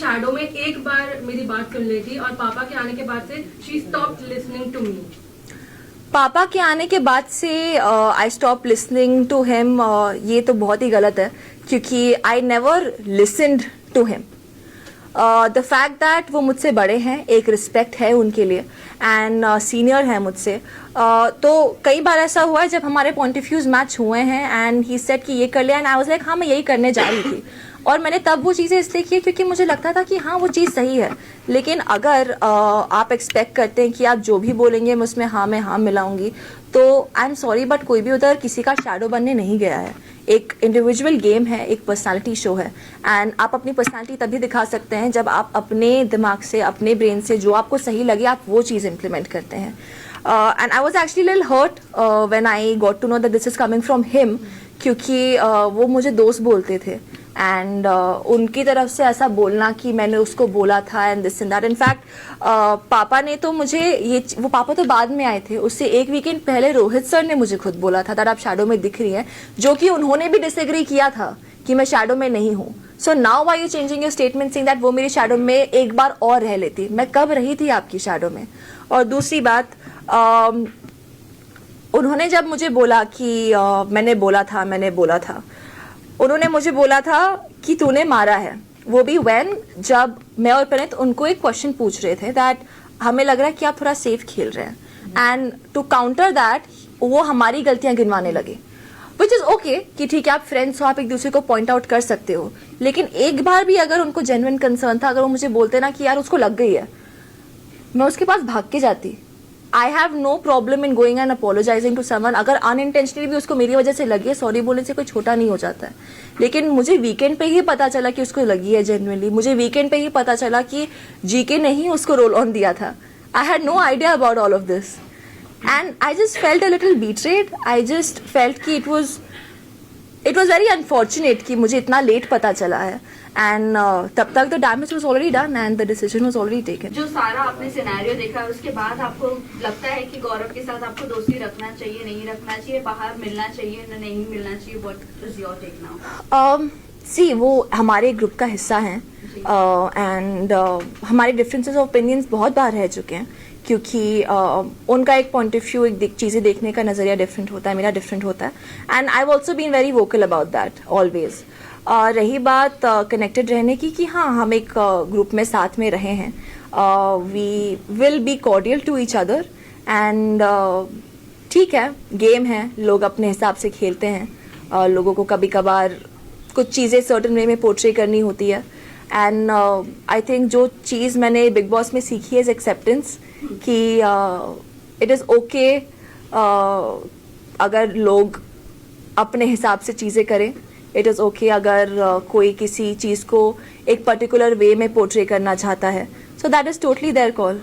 Shadow में एक बार मेरी बात सुन ली थी और पापा के आने के बाद से she stopped listening to me. पापा के आने के बाद से I stop listening to him, ये तो बहुत ही गलत है क्योंकि I never listened to him. The fact that वो मुझसे बड़े हैं, एक रिस्पेक्ट है उनके लिए एंड सीनियर है मुझसे। तो कई बार ऐसा हुआ है जब हमारे पॉइंट ऑफ व्यूज मैच हुए हैं एंड ही सेड कि ये कर लिया एंड आई वाज लाइक हाँ मैं यही करने जा रही थी। और मैंने तब वो चीज़ें इसलिए की क्योंकि मुझे लगता था कि हाँ वो चीज़ सही है। लेकिन अगर आप एक्सपेक्ट करते हैं कि आप जो भी बोलेंगे मैं उसमें हाँ मैं हाँ मिलाऊंगी, तो आई एम सॉरी बट कोई भी उधर किसी का शैडो बनने नहीं गया है। एक इंडिविजुअल गेम है, एक पर्सनालिटी शो है एंड आप अपनी पर्सनालिटी तभी दिखा सकते हैं जब आप अपने दिमाग से, अपने ब्रेन से जो आपको सही लगे आप वो चीज़ इम्प्लीमेंट करते हैं। And I was actually little hurt when I got to know that this is coming from him, क्योंकि वो मुझे दोस्त बोलते थे एंड उनकी तरफ से ऐसा बोलना कि मैंने उसको बोला था and this and that. In fact पापा ने तो मुझे वो पापा तो बाद में आए थे, उससे एक वीकेंड पहले रोहित सर ने मुझे खुद बोला था दैट आप शैडो में दिख रही हैं, जो कि उन्होंने भी डिसएग्री किया था कि मैं शैडो में नहीं हूँ। So now why you changing your statement saying that वो मेरी शैडो में एक बार और रह लेती। मैं कब रही थी आपकी शैडो में? और दूसरी बात, उन्होंने जब मुझे बोला कि मैंने बोला था, उन्होंने मुझे बोला था कि तूने मारा है, वो भी जब मैं और प्रणीत उनको एक क्वेश्चन पूछ रहे थे दैट हमें लग रहा है कि आप थोड़ा सेफ खेल रहे हैं एंड टू काउंटर दैट वो हमारी गलतियां गिनवाने लगे, विच इज ओके कि ठीक है आप फ्रेंड्स हो, आप एक दूसरे को पॉइंट आउट कर सकते हो। लेकिन एक बार भी अगर उनको जेन्युइन कंसर्न था, अगर वो मुझे बोलते ना कि यार उसको लग गई है, मैं उसके पास भाग के जाती। I have no problem in going and apologising to someone. अगर अनइंटेंशनली भी उसको मेरी वजह से लगी है, सॉरी बोलने से कोई छोटा नहीं हो जाता है। लेकिन मुझे वीकेंड पे ही पता चला कि उसको लगी है जेन्युइनली। मुझे वीकेंड पे ही पता चला कि जीके ने ही उसको रोल ऑन दिया था। I had no idea about all of this and I just felt a little betrayed. I just felt कि इट वॉज वेरी अनफॉर्चुनेट कि मुझे इतना लेट पता चला है एंड तब तक the damage was already done and the decision was already taken. जो सारा आपने सिनेरियो देखा है उसके बाद आपको लगता है कि गौरव के साथ आपको दोस्ती रखना चाहिए, नहीं रखना चाहिए, बाहर मिलना चाहिए ना नहीं मिलना चाहिए? What is your take now? See वो हमारे ग्रुप का हिस्सा हैं एंड हमारे डिफरेंसेस ऑफ ओपिनियंस बहुत बार रह चुके हैं क्योंकि उनका एक पॉइंट ऑफ व्यू, एक चीज़ें देखने का नज़रिया डिफरेंट होता है, मेरा डिफरेंट होता है and I have also been very vocal about that always. रही बात कनेक्टेड रहने की कि हाँ हम एक ग्रुप में साथ में रहे हैं, we will be cordial to each other and ठीक है, गेम है, लोग अपने हिसाब से खेलते हैं। लोगों को कभी कभार कुछ चीज़ें सर्टन वे में पोर्ट्रे करनी होती है एंड आई थिंक जो चीज़ मैंने बिग बॉस में सीखी है इज एक्सेप्टेंस कि इट इज़ ओके अगर लोग अपने हिसाब से चीज़ें करें। इट इज़ ओके अगर कोई किसी चीज़ को एक पर्टिकुलर वे में पोर्ट्रे करना चाहता है, so that is totally their call.